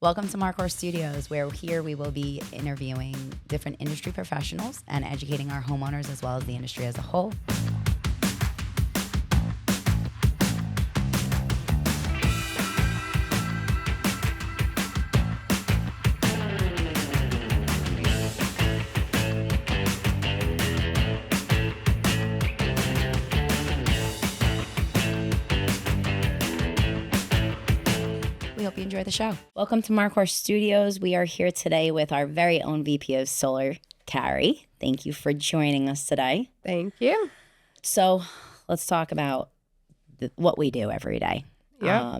Welcome to Marcor Studios, where here we will be interviewing different industry professionals and educating our homeowners as well as the industry as a whole. Hope you enjoy the show. Welcome to Marcor Studios. We are here today with our very own VP of Solar, Carrie. Thank you for joining us today. Thank you. So let's talk about what we do every day. Yeah.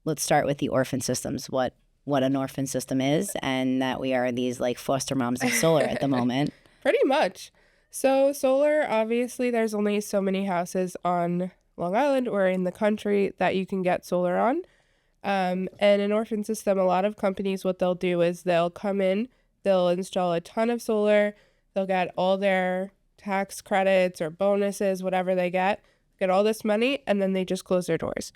Let's start with the Orphan systems, what an Orphan system is, and that we are these like foster moms of solar at the moment. Pretty much. So solar, obviously, there's only so many houses on Long Island or in the country that you can get solar on. And an Orphan system, a lot of companies, what they'll do is they'll come in, they'll install a ton of solar, they'll get all their tax credits or bonuses, whatever they get all this money, and then they just close their doors.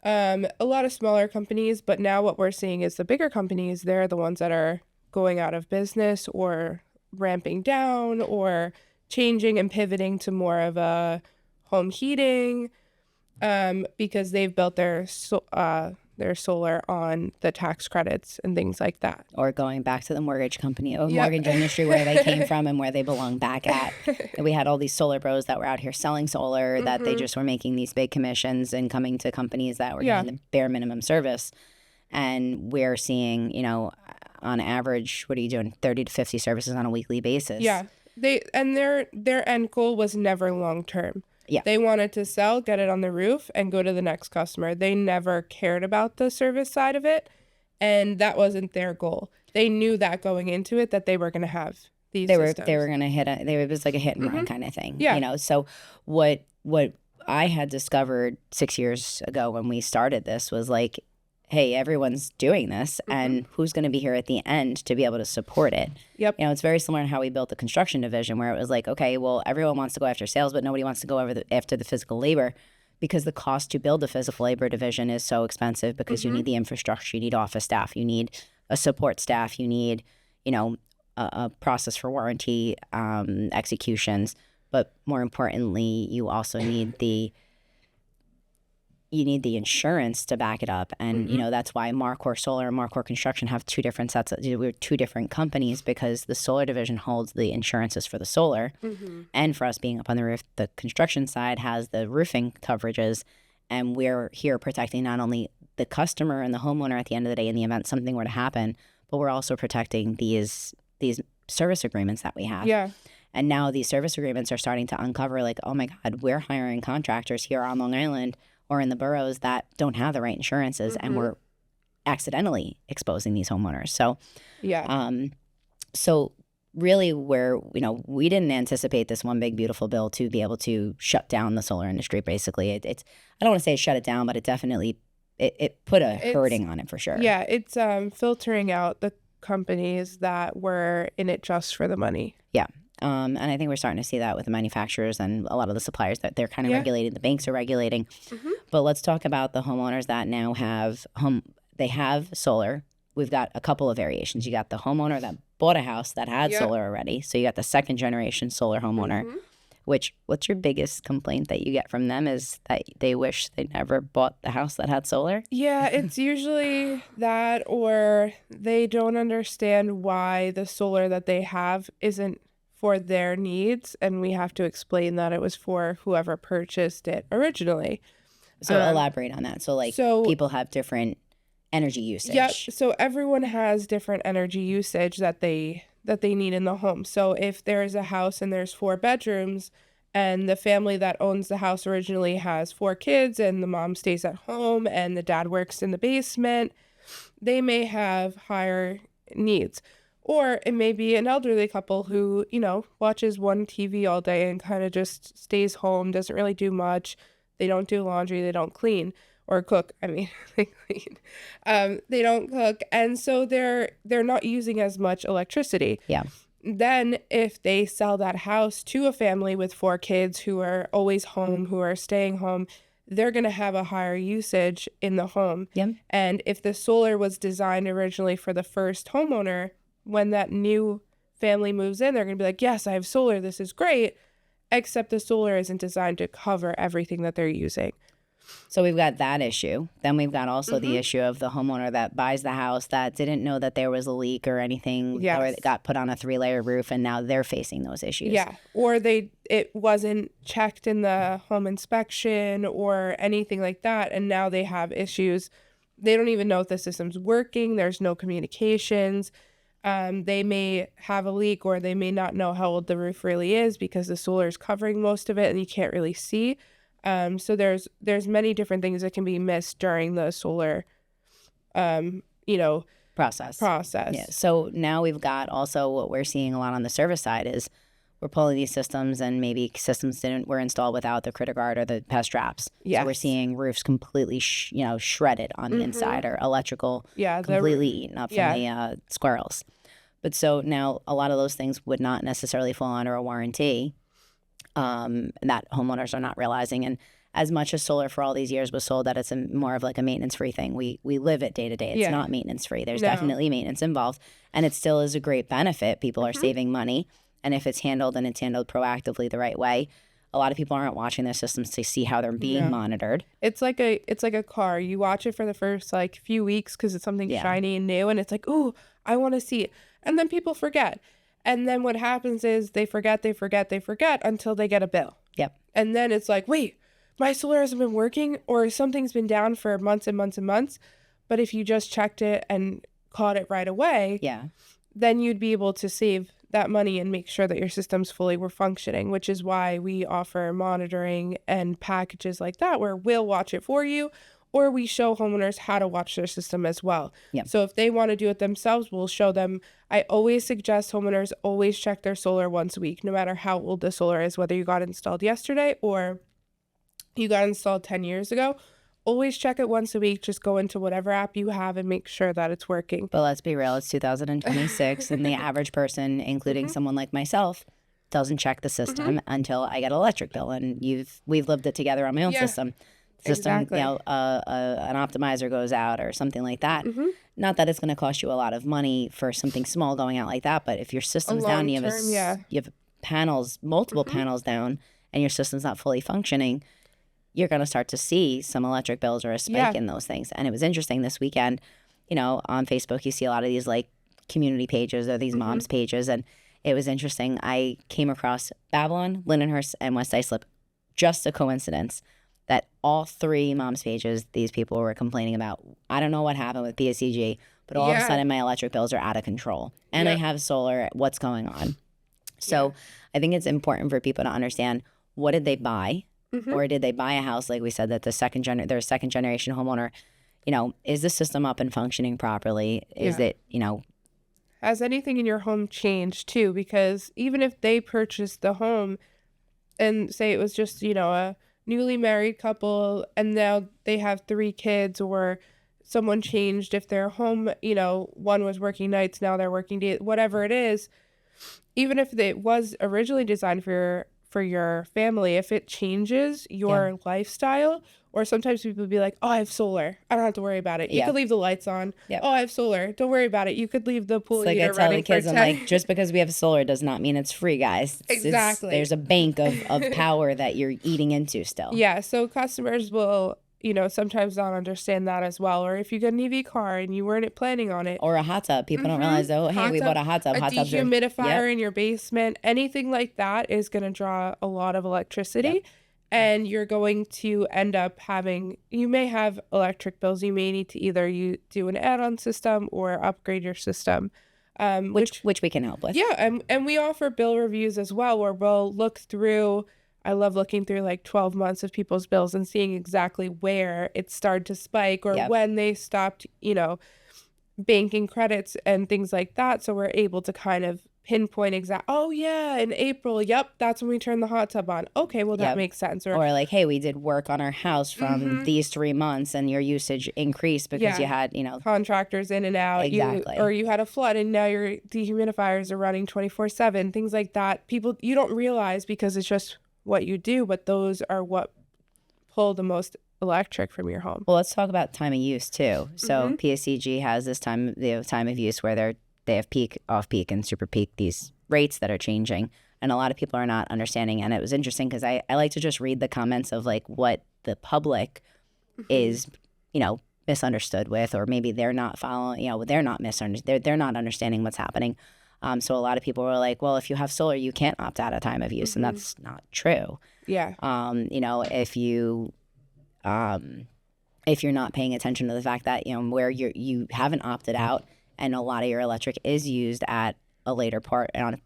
A lot of smaller companies, but now what we're seeing is the bigger companies, they're the ones that are going out of business or ramping down or changing and pivoting to more of a home heating, because they've built their solar on the tax credits and things like that. Or going back to the mortgage company or mortgage industry where they came from and where they belong back at. We had all these solar bros that were out here selling solar, that they just were making these big commissions and coming to companies that were getting the bare minimum service. And we're seeing, on average, what are you doing? 30 to 50 services on a weekly basis. Yeah. Their end goal was never long term. Yeah. They wanted to sell, get it on the roof, and go to the next customer. They never cared about the service side of it, and that wasn't their goal. They knew that going into it, that they were going to have these systems. They were going to it was like a hit and run kind of thing. Yeah. So what I had discovered 6 years ago when we started this was like, hey, everyone's doing this, and who's going to be here at the end to be able to support it? Yep. It's very similar to how we built the construction division, where it was like, okay, well, everyone wants to go after sales, but nobody wants to go after the physical labor, because the cost to build the physical labor division is so expensive, because you need the infrastructure, you need office staff, you need a support staff, you need, a process for warranty executions, but more importantly, you also need the insurance to back it up. And, that's why Marcor Solar and Marcor Construction have two different we're two different companies, because the solar division holds the insurances for the solar. And for us being up on the roof, the construction side has the roofing coverages. And we're here protecting not only the customer and the homeowner at the end of the day in the event something were to happen, but we're also protecting these service agreements that we have. Yeah. And now these service agreements are starting to uncover like, oh my God, we're hiring contractors here on Long Island or in the boroughs that don't have the right insurances, and we're accidentally exposing these homeowners. So, so really we didn't anticipate this one big beautiful bill to be able to shut down the solar industry. Basically, it's I don't want to say shut it down, but it definitely it put a hurting on it for sure. Yeah, it's filtering out the companies that were in it just for the money. Yeah. And I think we're starting to see that with the manufacturers and a lot of the suppliers, that they're kind of regulating. The banks are regulating. But let's talk about the homeowners that now have they have solar. We've got a couple of variations. You got the homeowner that bought a house that had solar already. So you got the second generation solar homeowner, which what's your biggest complaint that you get from them is that they wish they never bought the house that had solar? Yeah, it's usually that, or they don't understand why the solar that they have isn't for their needs, and we have to explain that it was for whoever purchased it originally. So elaborate on that. So people have different energy usage. Yep. So everyone has different energy usage that they need in the home. So if there's a house and there's 4 bedrooms, and the family that owns the house originally has 4 kids, and the mom stays at home and the dad works in the basement, they may have higher needs. Or it may be an elderly couple who, watches one TV all day and kind of just stays home, doesn't really do much. They don't do laundry, they don't clean or cook. I mean, they clean. They don't cook. And so they're not using as much electricity. Yeah. Then if they sell that house to a family with 4 kids who are always home, who are staying home, they're going to have a higher usage in the home. Yep. And if the solar was designed originally for the first homeowner, when that new family moves in, they're going to be like, yes, I have solar. This is great. Except the solar isn't designed to cover everything that they're using. So we've got that issue. Then we've got also the issue of the homeowner that buys the house that didn't know that there was a leak or anything, or it got put on a 3-layer roof, and now they're facing those issues. Yeah, or it wasn't checked in the home inspection or anything like that, and now they have issues. They don't even know if the system's working. There's no communications. They may have a leak, or they may not know how old the roof really is because the solar is covering most of it and you can't really see. So there's many different things that can be missed during the solar, process. Yeah. So now we've got also what we're seeing a lot on the service side is we're pulling these systems, and maybe systems were installed without the critter guard or the pest traps. Yes. So we're seeing roofs completely, shredded on the inside, or electrical completely eaten up from the squirrels. But so now a lot of those things would not necessarily fall under a warranty. That homeowners are not realizing. And as much as solar for all these years was sold that it's more of like a maintenance-free thing, we live it day to day. It's not maintenance-free. There's definitely maintenance involved, and it still is a great benefit. People are saving money, and if it's handled and it's handled proactively the right way, a lot of people aren't watching their systems to see how they're being monitored. It's like a car. You watch it for the first few weeks because it's something shiny and new, and it's like, ooh, I want to see it, and then people forget. And then what happens is they forget until they get a bill. Yep. And then it's like, wait, my solar hasn't been working, or something's been down for months and months and months. But if you just checked it and caught it right away, then you'd be able to save that money and make sure that your systems fully were functioning, which is why we offer monitoring and packages like that where we'll watch it for you, or we show homeowners how to watch their system as well. Yep. So if they want to do it themselves, we'll show them. I always suggest homeowners always check their solar once a week, no matter how old the solar is, whether you got installed yesterday or you got installed 10 years ago. Always check it once a week. Just go into whatever app you have and make sure that it's working. But let's be real, it's 2026, and the average person, including someone like myself, doesn't check the system until I get an electric bill. And we've lived it together on my own system. Exactly. An optimizer goes out or something like that. Not that it's going to cost you a lot of money for something small going out like that, but if your system's down, you have panels, multiple panels down, and your system's not fully functioning, you're going to start to see some electric bills or a spike in those things. And it was interesting this weekend, on Facebook, you see a lot of these community pages or these moms pages, and it was interesting. I came across Babylon, Lindenhurst, and West Islip. Just a coincidence that all 3 moms pages, these people were complaining about, I don't know what happened with PSEG, but all of a sudden my electric bills are out of control. And I have solar. What's going on? So I think it's important for people to understand, what did they buy? Or did they buy a house, like we said, that they're a second generation homeowner? Is the system up and functioning properly? Is it, Has anything in your home changed too? Because even if they purchased the home and say it was just, a newly married couple and now they have 3 kids, or someone changed, if their home, one was working nights, now they're working days, whatever it is, even if it was originally designed for your family, if it changes your lifestyle, or sometimes people would be like, oh, I have solar, I don't have to worry about it. You could leave the lights on. Oh, I have solar, don't worry about it. You could leave the pool heater running for 10. I'm like, just because we have solar does not mean it's free, guys. Exactly. There's a bank of power that you're eating into still. Yeah, so customers will, sometimes not understand that as well. Or if you get an EV car and you weren't planning on it. Or a hot tub. People don't realize, hey, we bought a hot tub. A dehumidifier in your basement. Anything like that is going to draw a lot of electricity. And you're going to end up you may have electric bills. You may need to either do an add-on system or upgrade your system. Which we can help with. Yeah, and we offer bill reviews as well, where we'll look through. I love looking through 12 months of people's bills and seeing exactly where it started to spike, or when they stopped, banking credits and things like that. So we're able to kind of pinpoint in April, that's when we turned the hot tub on. Okay, well, that makes sense. Or hey, we did work on our house from these 3 months and your usage increased because you had, contractors in and out. Exactly. Or you had a flood and now your dehumidifiers are running 24/7, things like that. People, you don't realize because it's just what you do, but those are what pull the most electric from your home. Well, let's talk about time of use too. So PSEG has this time of use where they have peak, off peak, and super peak, these rates that are changing, and a lot of people are not understanding. And it was interesting because I like to just read the comments of like what the public is, misunderstood with, or maybe they're not following, they're not they're not understanding what's happening. So a lot of people were like, well, if you have solar, you can't opt out of time of use, and that's not true. Yeah. If you're not paying attention to the fact that, where you haven't opted out and a lot of your electric is used at a later part on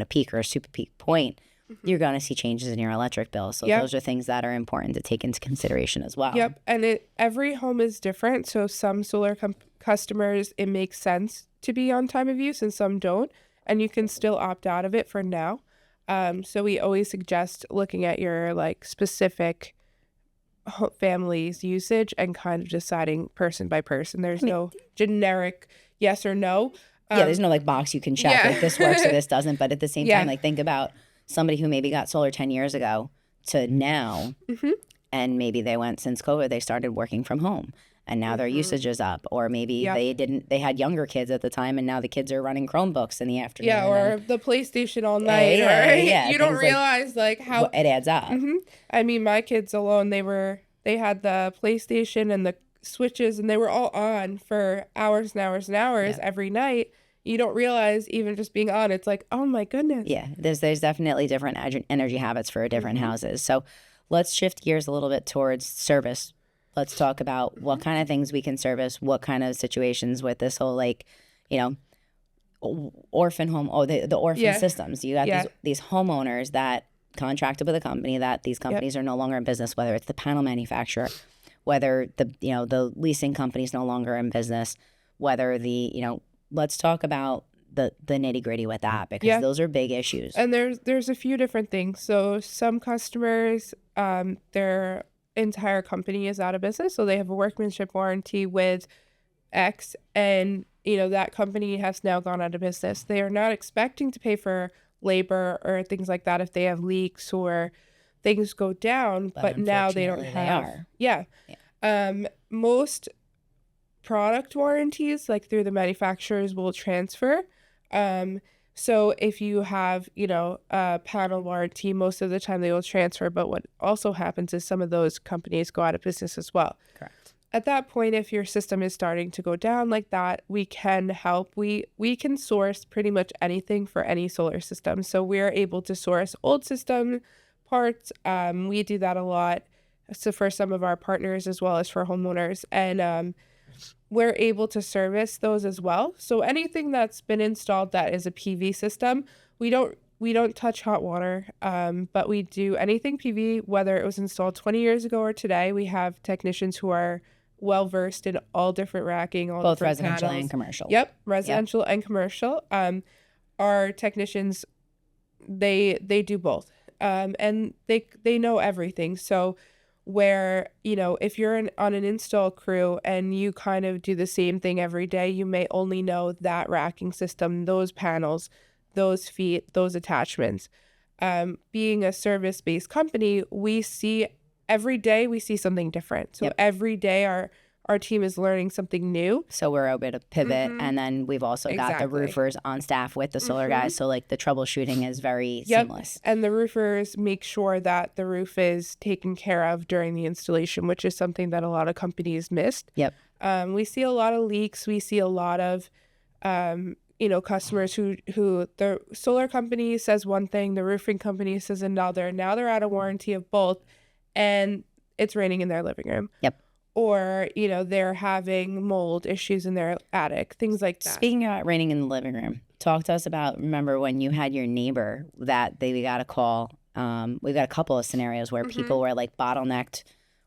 a peak or a super peak point, you're going to see changes in your electric bill. So those are things that are important to take into consideration as well. Yep. And every home is different. So some solar customers, it makes sense to be on time of use and some don't. And you can still opt out of it for now. So we always suggest looking at your like specific family's usage and kind of deciding person by person. There's no generic yes or no. There's no like box you can check like this works or this doesn't. But at the same time, like think about somebody who maybe got solar 10 years ago to now, and maybe they went since COVID, they started working from home. And now their usage is up, or maybe they had younger kids at the time, and now the kids are running Chromebooks in the afternoon. Yeah, or the PlayStation all night. You don't realize like how it adds up. I mean, my kids alone, they had the PlayStation and the switches, and they were all on for hours and hours and hours every night. You don't realize even just being on, it's like, oh my goodness. Yeah, there's definitely different energy habits for different houses. So let's shift gears a little bit towards service. Let's talk about what kind of things we can service, what kind of situations with this whole orphan home, the orphan systems. You got these homeowners that contracted with a company, that these companies are no longer in business, whether it's the panel manufacturer, whether the leasing company is no longer in business, whether let's talk about the nitty gritty with that, because those are big issues. And there's a few different things. So some customers, their entire company is out of business, so they have a workmanship warranty with X, and that company has now gone out of business. They are not expecting to pay for labor or things like that if they have leaks or things go down, but now they don't have. Most product warranties, like through the manufacturers, will transfer. So if you have, a panel warranty, most of the time they will transfer. But what also happens is some of those companies go out of business as well. Correct. At that point, if your system is starting to go down like that, we can help. We can source pretty much anything for any solar system. So we're able to source old system parts. We do that a lot. So for some of our partners as well as for homeowners. And we're able to service those as well. So anything that's been installed that is a PV system, we don't touch hot water, but we do anything PV, whether it was installed 20 years ago or today. We have technicians who are well versed in all different racking, all both different residential panels. and commercial. Yep, residential and commercial. Our technicians, they do both, and they know everything. So where, if you're on an install crew and you kind of do the same thing every day, you may only know that racking system, those panels, those feet, those attachments. Being a service-based company, every day we see something different. So every day our team is learning something new. So we're able to pivot. And then we've also got the roofers on staff with the solar guys. So like the troubleshooting is very seamless. And the roofers make sure that the roof is taken care of during the installation, which is something that a lot of companies missed. We see a lot of leaks. We see a lot of, customers who the solar company says one thing, the roofing company says another. Now they're out of warranty of both, and it's raining in their living room. Or, they're having mold issues in their attic, things like that. Speaking about raining in the living room, talk to us about, remember when you had your neighbor that we got a call. We got a couple of scenarios where people were like bottlenecked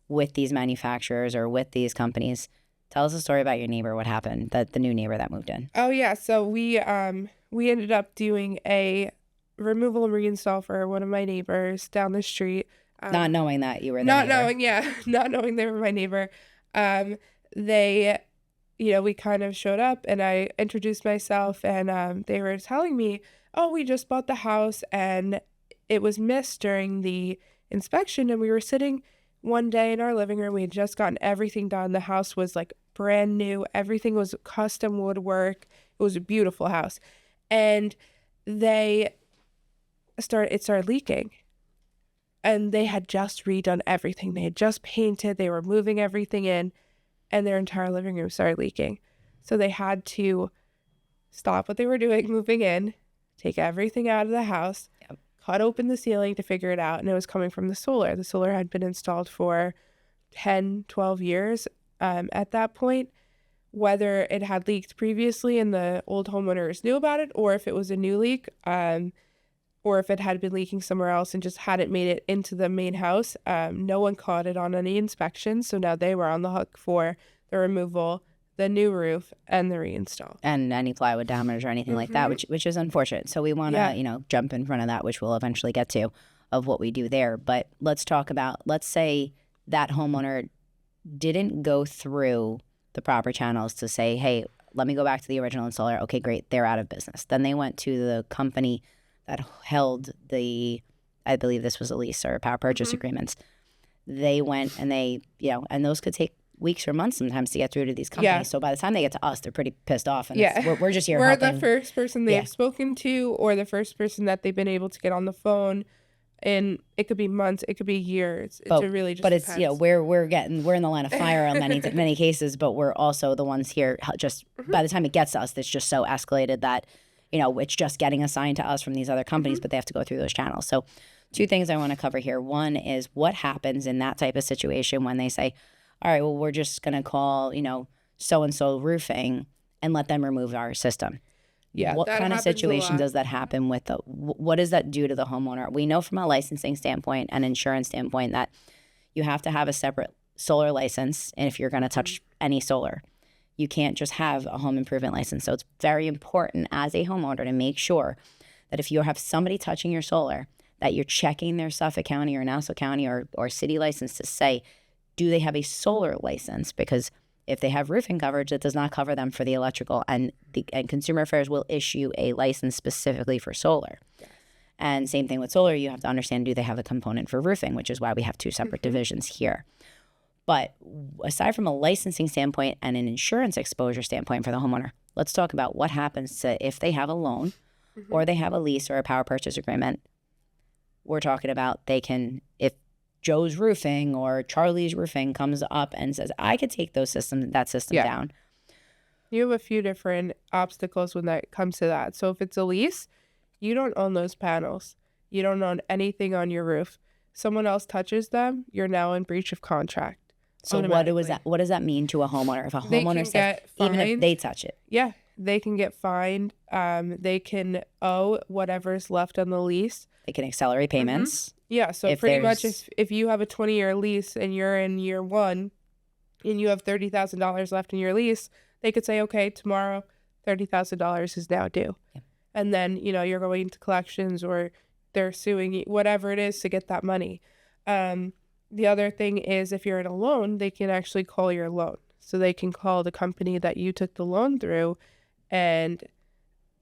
with these manufacturers or with these companies. Tell us a story about your neighbor, what happened, the new neighbor that moved in. Oh, yeah. So we ended up doing a removal and reinstall for one of my neighbors down the street. Not knowing that you were the neighbor. Not knowing they were my neighbor. They, we kind of showed up and I introduced myself, and they were telling me, oh, we just bought the house and it was missed during the inspection, and we were sitting one day in our living room, we had just gotten everything done. The house was like brand new. Everything was custom woodwork. It was a beautiful house. And it started leaking. And they had just redone everything. They had just painted. They were moving everything in, and their entire living room started leaking. So they had to stop what they were doing, moving in, take everything out of the house, cut open the ceiling to figure it out. And it was coming from the solar. The solar had been installed for 10, 12 years at that point. Whether it had leaked previously and the old homeowners knew about it, or if it was a new leak, or if it had been leaking somewhere else and just hadn't made it into the main house. No one caught it on any inspection. So now they were on the hook for the removal, the new roof, and the reinstall. And any plywood damage or anything like that, which is unfortunate. So we want to, jump in front of that, which we'll eventually get to, of what we do there. But let's talk about, let's say that homeowner didn't go through the proper channels to say, hey, let me go back to the original installer. Okay, great. They're out of business. Then they went to the company that held I believe this was a lease or power purchase agreements. They went and and those could take weeks or months sometimes to get through to these companies. Yeah. So by the time they get to us, they're pretty pissed off. And we're just here helping. We're the first person they've spoken to, or the first person that they've been able to get on the phone. And it could be months, it could be years. It really just depends. It's, we're in the line of fire in many cases, but we're also the ones here just by the time it gets to us, it's just so escalated that it's just getting assigned to us from these other companies, but they have to go through those channels. So 2 things I want to cover here. One is what happens in that type of situation when they say, all right, well, we're just going to call, so-and-so roofing and let them remove our system. Yeah. What kind of situation does that happen with what does that do to the homeowner? We know from a licensing standpoint and insurance standpoint that you have to have a separate solar license. And if you're going to touch any solar, you can't just have a home improvement license. So it's very important as a homeowner to make sure that if you have somebody touching your solar, that you're checking their Suffolk County or Nassau County or city license to say, do they have a solar license? Because if they have roofing coverage, it does not cover them for the electrical, and Consumer Affairs will issue a license specifically for solar. Yes. And same thing with solar, you have to understand, do they have a component for roofing, which is why we have 2 separate divisions here. But aside from a licensing standpoint and an insurance exposure standpoint for the homeowner, let's talk about what happens to if they have a loan or they have a lease or a power purchase agreement. We're talking about if Joe's Roofing or Charlie's Roofing comes up and says, I could take that system down. You have a few different obstacles when that comes to that. So if it's a lease, you don't own those panels. You don't own anything on your roof. Someone else touches them, you're now in breach of contract. So what does that mean to a homeowner? If a homeowner says, even if they touch it? Yeah, they can get fined. They can owe whatever's left on the lease. They can accelerate payments. Yeah, so pretty much if you have a 20-year lease and you're in year 1 and you have $30,000 left in your lease, they could say, okay, tomorrow $30,000 is now due. Yeah. And then, you're going to collections or they're suing you, whatever it is, to get that money. The other thing is if you're in a loan, they can actually call your loan. So they can call the company that you took the loan through and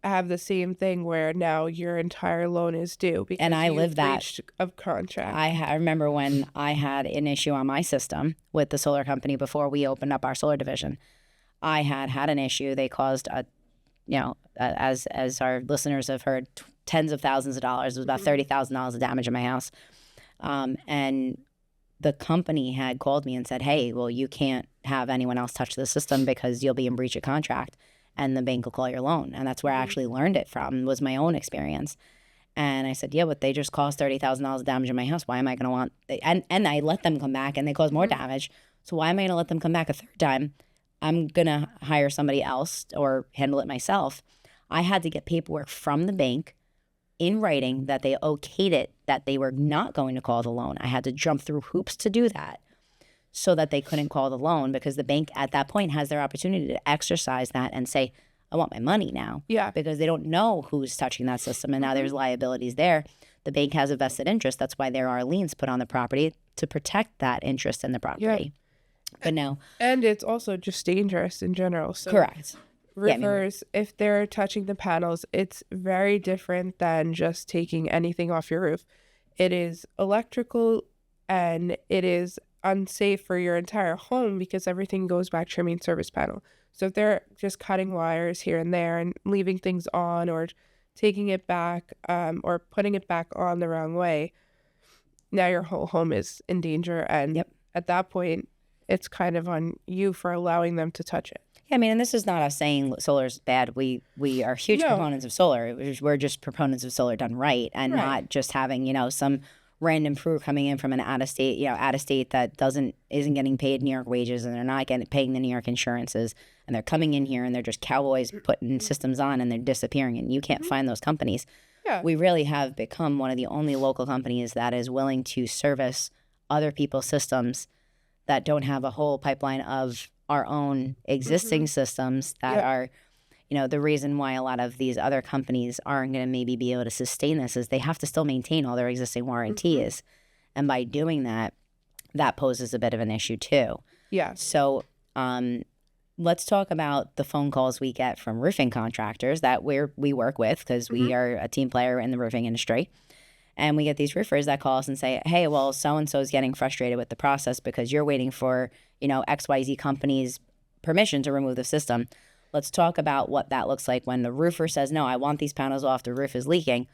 have the same thing where now your entire loan is due because and I live that of contract. I remember when I had an issue on my system with the solar company before we opened up our solar division. I had an issue. They caused as our listeners have heard, tens of thousands of dollars. It was about $30,000 of damage in my house, and the company had called me and said, hey, well, you can't have anyone else touch the system because you'll be in breach of contract and the bank will call your loan. And that's where I actually learned it from, was my own experience. And I said, yeah, but they just caused $30,000 of damage in my house. Why am I going to want – and I let them come back and they caused more damage. So why am I going to let them come back a third time? I'm going to hire somebody else or handle it myself. I had to get paperwork from the bank in writing that they okayed it, that they were not going to call the loan. I had to jump through hoops to do that so that they couldn't call the loan, because the bank at that point has their opportunity to exercise that and say, I want my money now. Yeah. Because they don't know who's touching that system, and now there's liabilities there. The bank has a vested interest. That's why there are liens put on the property to protect that interest in the property. Yeah. But no. And it's also just dangerous in general. So correct. Roofers, if they're touching the panels, it's very different than just taking anything off your roof. It is electrical and it is unsafe for your entire home because everything goes back to your main service panel. So if they're just cutting wires here and there and leaving things on or taking it back or putting it back on the wrong way, now your whole home is in danger. And at that point, it's kind of on you for allowing them to touch it. Yeah, I mean, and this is not us saying solar's bad. We are huge proponents of solar. We're just proponents of solar done right, and not just having, you know, some random crew coming in from an out of state that isn't getting paid New York wages, and they're not paying the New York insurances, and they're coming in here and they're just cowboys putting systems on and they're disappearing, and you can't find those companies. Yeah. We really have become one of the only local companies that is willing to service other people's systems that don't have a whole pipeline of our own existing systems that are, you know, the reason why a lot of these other companies aren't going to maybe be able to sustain this is they have to still maintain all their existing warranties. And by doing that, that poses a bit of an issue too. Yeah. So let's talk about the phone calls we get from roofing contractors that we work with, because we are a team player in the roofing industry. And we get these roofers that call us and say, hey, well, so-and-so is getting frustrated with the process because you're waiting for, you know, XYZ company's permission to remove the system. Let's talk about what that looks like when the roofer says, no, I want these panels off, the roof is leaking.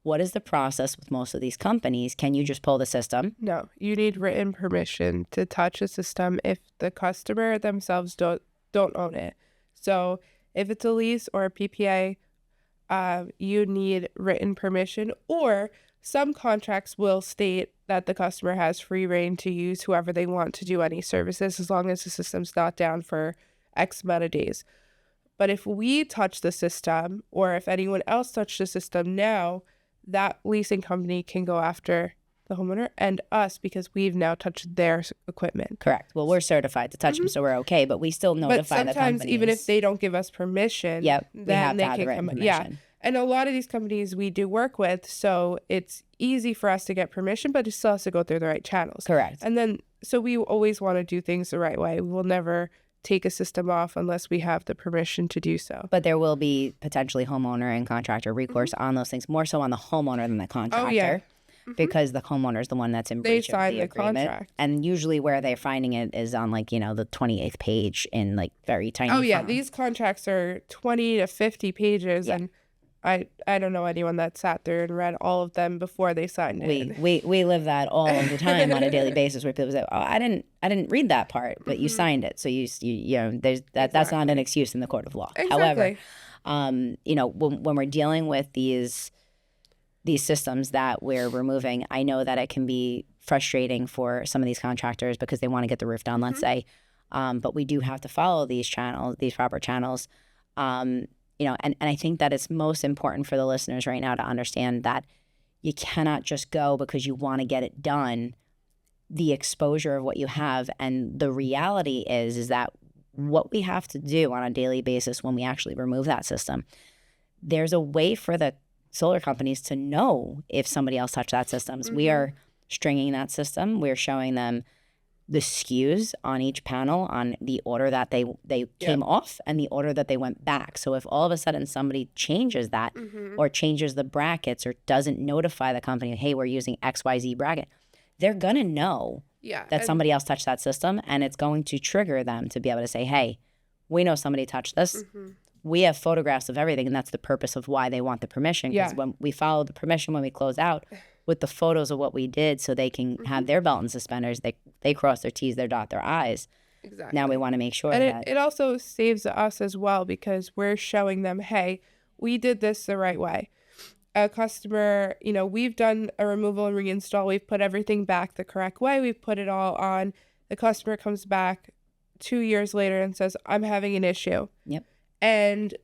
What is the process with most of these companies? Can you just pull the system? No, you need written permission to touch a system if the customer themselves don't own it. So if it's a lease or a PPA, you need written permission, or some contracts will state that the customer has free reign to use whoever they want to do any services as long as the system's not down for X amount of days. But if we touch the system, or if anyone else touched the system now, that leasing company can go after the homeowner and us because we've now touched their equipment. Correct. Well, we're certified to touch them, so we're okay, but we still notify the companies. But sometimes even if they don't give us permission, we have to have the written permission. Yeah. And a lot of these companies we do work with, so it's easy for us to get permission, but it still has to go through the right channels. Correct. And then, so we always want to do things the right way. We will never take a system off unless we have the permission to do so. But there will be potentially homeowner and contractor recourse on those things, more so on the homeowner than the contractor. Oh, yeah. Because the homeowner is the one that's in breach of the agreement. Contract. And usually where they're finding it is on, like, you know, the 28th page in, like, very tiny font. These contracts are 20 to 50 pages, and I don't know anyone that sat there and read all of them before they signed it. We live that all the time on a daily basis, where people say, "Oh, I didn't read that part, but you signed it." So you know, there's that's not an excuse in the court of law. Exactly. However, you know, when we're dealing with these systems that we're removing, I know that it can be frustrating for some of these contractors because they want to get the roof done, let's say, but we do have to follow these proper channels. You know, and I think that it's most important for the listeners right now to understand that you cannot just go because you want to get it done. The exposure of what you have, and the reality is that what we have to do on a daily basis when we actually remove that system, there's a way for the solar companies to know if somebody else touched that system. We are stringing that system. We're showing them the SKUs on each panel, on the order that they came off and the order that they went back. So if all of a sudden somebody changes that or changes the brackets or doesn't notify the company, hey, we're using XYZ bracket, they're going to know that somebody else touched that system, and it's going to trigger them to be able to say, hey, we know somebody touched this. We have photographs of everything, and that's the purpose of why they want the permission. Because when we follow the permission, when we close out with the photos of what we did, so they can have their belt and suspenders, they cross their T's, they dot their I's. Exactly. Now we want to make sure that it also saves us as well, because we're showing them, hey, we did this the right way. A customer, you know, we've done a removal and reinstall. We've put everything back the correct way. We've put it all on. The customer comes back 2 years later and says, I'm having an issue. Yep. And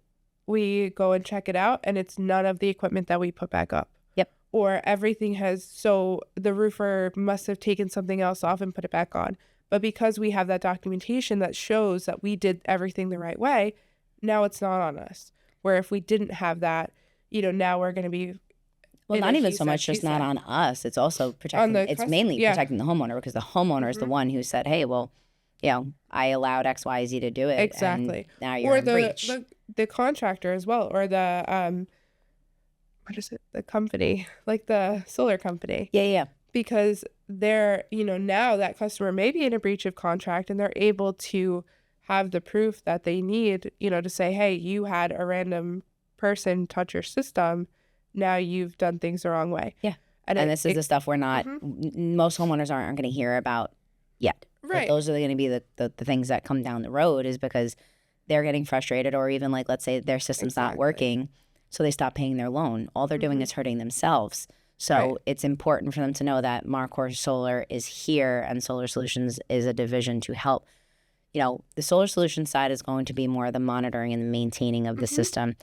we go and check it out, and it's none of the equipment that we put back up. Yep. Or everything so the roofer must have taken something else off and put it back on. But because we have that documentation that shows that we did everything the right way, now it's not on us. Where if we didn't have that, you know, now we're going to be... Well, not even so much just not on us. It's also protecting... It's mainly protecting the homeowner, because the homeowner is the one who said, hey, well, you know, I allowed XYZ to do it. Exactly. And now you're in breach. The contractor as well, or the... what is it? The company, like the solar company. Yeah. because they're, now that customer may be in a breach of contract and they're able to have the proof that they need, to say, hey, you had a random person touch your system. Now you've done things the wrong way. Yeah. And this is the stuff we're not, most homeowners aren't going to hear about yet. Right. But those are going to be the things that come down the road, is because they're getting frustrated, or even like, let's say their system's not working, so they stop paying their loan. All they're doing is hurting themselves. So it's important for them to know that Marcor Solar is here, and Solar Solutions is a division to help. The Solar Solutions side is going to be more the monitoring and the maintaining of the system.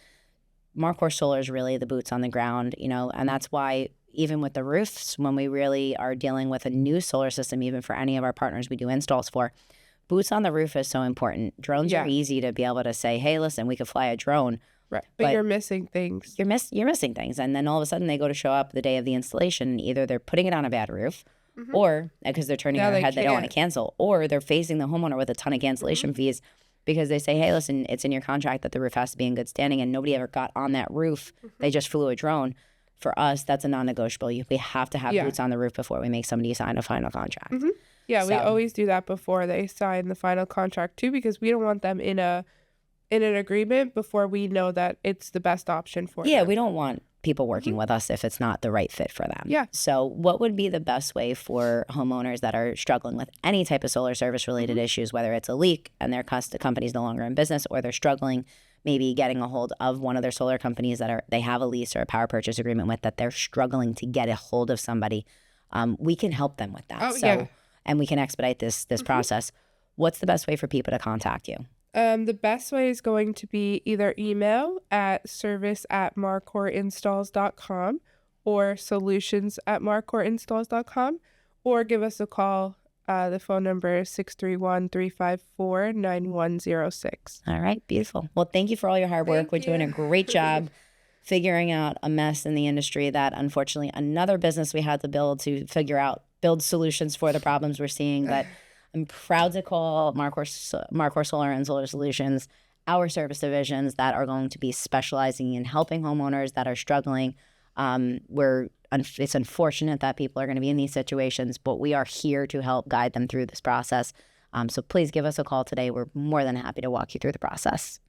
Marcor Solar is really the boots on the ground, and that's why even with the roofs, when we really are dealing with a new solar system, even for any of our partners we do installs for, boots on the roof is so important. Drones are easy to be able to say, hey, listen, we could fly a drone. Right. But you're missing things. You're missing things. And then all of a sudden they go to show up the day of the installation, and either they're putting it on a bad roof, or because they're turning their head, they don't want to cancel, or they're facing the homeowner with a ton of cancellation fees because they say, hey, listen, it's in your contract that the roof has to be in good standing, and nobody ever got on that roof. They just flew a drone. For us, that's a non-negotiable. We have to have boots on the roof before we make somebody sign a final contract. Yeah, we always do that before they sign the final contract too, because we don't want them in an agreement before we know that it's the best option for them. Yeah, we don't want people working with us if it's not the right fit for them. Yeah. So what would be the best way for homeowners that are struggling with any type of solar service related issues, whether it's a leak and their company's no longer in business, or they're struggling maybe getting a hold of one of their solar companies that they have a lease or a power purchase agreement with, that they're struggling to get a hold of somebody, we can help them with that. And we can expedite this process. What's the best way for people to contact you? The best way is going to be either email at service@marcorinstalls.com or solutions@marcorinstalls.com, or give us a call. The phone number is 631-354-9106. All right, beautiful. Well, thank you for all your hard work. We're doing a great job figuring out a mess in the industry that, unfortunately, another business we had to build solutions for the problems we're seeing. But I'm proud to call Marcor Solar and Solar Solutions our service divisions that are going to be specializing in helping homeowners that are struggling. It's unfortunate that people are going to be in these situations, but we are here to help guide them through this process. So please give us a call today. We're more than happy to walk you through the process.